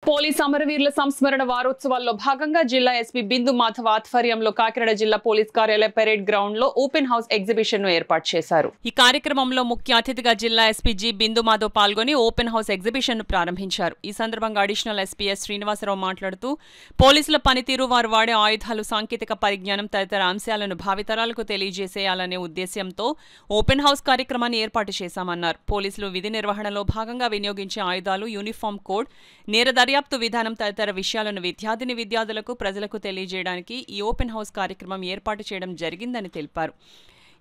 Police అమరవీరుల సంస్మరణ వారోత్సవాల్లో భాగంగా జిల్లా ఎస్పీ బిందు మాధవ్ ఆధ్వర్యంలో కాకినాడ జిల్లా పోలీస్ కార్యాలయ పెరేడ్ గ్రౌండ్ లో ఓపెన్ హౌస్ ఎగ్జిబిషన్ ను ఏర్పాటు చేశారు. ఈ కార్యక్రమంలో ముఖ్య అతిథిగా జిల్లా ఎస్పీ జి బిందు మాధవ్ పాల్గొని ఓపెన్ హౌస్ ఎగ్జిబిషన్ ను ప్రారంభించారు. ఈ సందర్భంగా అడిషనల్ ఎస్పీ ఎస్ శ్రీనివాసరావు మాట్లాడుతూ పోలీసుల పనితీరు, వారు వాడే ఆయుధాలు, సాంకేతిక పరిజ్ఞానం తదితర అంశాలను భావితరాలకు తెలియజేసేయాలనే ఉద్దేశ్యంతో ఓపెన్ హౌస్ కార్యక్రమాన్ని ఏర్పాటు చేశామన్నారు. పోలీసులు విధి నిర్వహణలో భాగంగా వినియోగించే ఆయుధాలు, యూనిఫామ్ కోడ్, నేర దర్యాప్తు విధానం తదితర విషయాలను విద్యార్థులకు ప్రజలకు తెలియజేయడానికి ఈ ఓపెన్ హౌస్ కార్యక్రమం ఏర్పాటు చేయడం జరిగిందని తెలిపారు.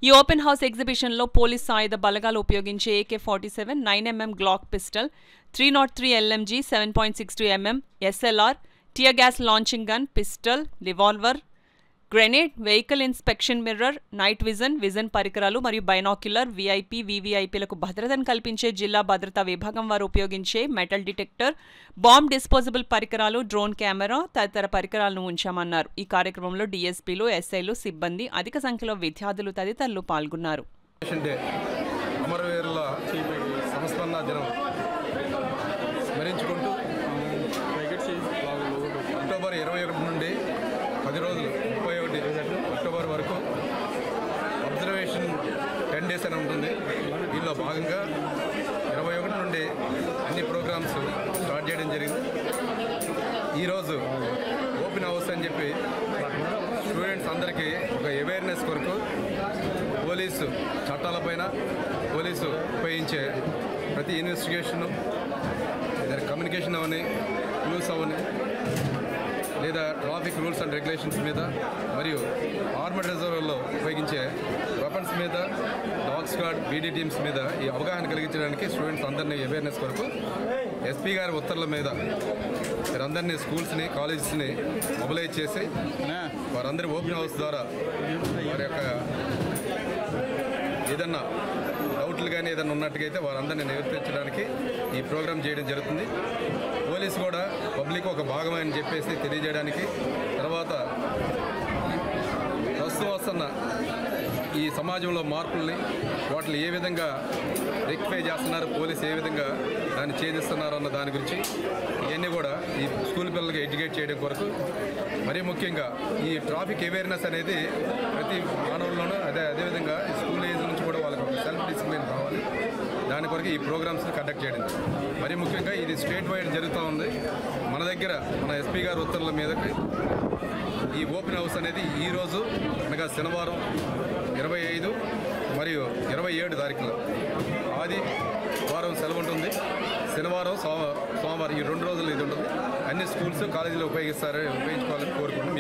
ఈ ఓపెన్ హౌస్ ఎగ్జిబిషన్లో పోలీస్ సాయుధ బలగాలు ఉపయోగించే AK-47, 9mm Glock pistol, 303 LMG, 7.62 mm SLR, tear gas launching gun, pistol, revolver, grenade, vehicle inspection mirror, night vision పరికరాలు మరియు బైనాక్యులర్, VIP, VVIPలకు భద్రతను కల్పించే జిల్లా భద్రతా విభాగం వారు ఉపయోగించే మెటల్ డిటెక్టర్, బాంబ్ డిస్పోజబుల్ పరికరాలు, డ్రోన్ కెమెరా తదితర పరికరాలను ఉంచామన్నారు. ఈ కార్యక్రమంలో DSPలు, SIలు, సిబ్బంది, అధిక సంఖ్యలో విద్యార్థులు తదితరులు పాల్గొన్నారు. అక్టోబర్ 21 నుండి 10 రోజులు 31 అక్టోబర్ వరకు అబ్జర్వేషన్ 10 days అని ఉంటుంది. దీనిలో భాగంగా 21 నుండి అన్ని ప్రోగ్రామ్స్ స్టార్ట్ చేయడం జరిగింది. ఈరోజు ఓపెన్ హౌస్ అని చెప్పి స్టూడెంట్స్ అందరికీ ఒక అవేర్నెస్ కొరకు పోలీసు చట్టాలపైన పోలీసు ఉపయోగించే ప్రతి ఇన్వెస్టిగేషను, కమ్యూనికేషన్ అవని, క్లూస్ అవని, లేదా ట్రాఫిక్ రూల్స్ అండ్ రెగ్యులేషన్స్ మీద, మరియు ఆర్మడ్ రిజర్వ్లో ఉపయోగించే వెపన్స్ మీద, డాగ్ స్క్వాడ్, BD టీమ్స్ మీద ఈ అవగాహన కలిగించడానికి స్టూడెంట్స్ అందరినీ అవేర్నెస్ కొరకు SP గారి ఉత్తర్వుల మీద వీరందరినీ స్కూల్స్ని, కాలేజెస్ని మొబిలైజ్ చేసి వారందరి ఓపెన్ హౌస్ ద్వారా వారి యొక్క ఏదన్నా డౌట్లు కానీ ఏదైనా ఉన్నట్టుగైతే వారందరినీ నివర్తించడానికి ఈ ప్రోగ్రాం చేయడం జరుగుతుంది. పోలీసు కూడా పబ్లిక్ ఒక భాగమని చెప్పేసి తెలియజేయడానికి, తర్వాత ప్రస్తుతం వస్తున్న ఈ సమాజంలో మార్పుల్ని, వాటిని ఏ విధంగా రెక్టిఫై చేస్తున్నారు, పోలీసు ఏ విధంగా దాన్ని ఛేదిస్తున్నారు అన్న దాని గురించి ఇవన్నీ కూడా ఈ స్కూల్ పిల్లలకి ఎడ్యుకేట్ చేయడం కొరకు, మరీ ముఖ్యంగా ఈ ట్రాఫిక్ అవేర్నెస్ అనేది ప్రతి మానవుల్లోనూ అదేవిధంగా స్కూల్ ఏజ్ నుంచి కూడా వాళ్ళకి ఒక సెల్ఫ్ డిసిప్లిన్ కావాలి. దాని కొరకు ఈ ప్రోగ్రామ్స్ని కండక్ట్ చేయడం. మరీ ముఖ్యంగా ఇది స్టేట్ వైడ్ జరుగుతూ ఉంది. మన దగ్గర మన SP గారి ఉత్తర్వుల మీదకి ఈ ఓపెన్ హౌస్ అనేది ఈరోజు అనగా శనివారం 25 మరియు 27 తారీఖులో, ఆదివారం సెలవు ఉంటుంది, శనివారం, సోమవారం ఈ 2 రోజులు ఇది ఉంటుంది. అన్ని స్కూల్స్, కాలేజీలు ఉపయోగించుకోవాలని కోరుకుంటున్నాం.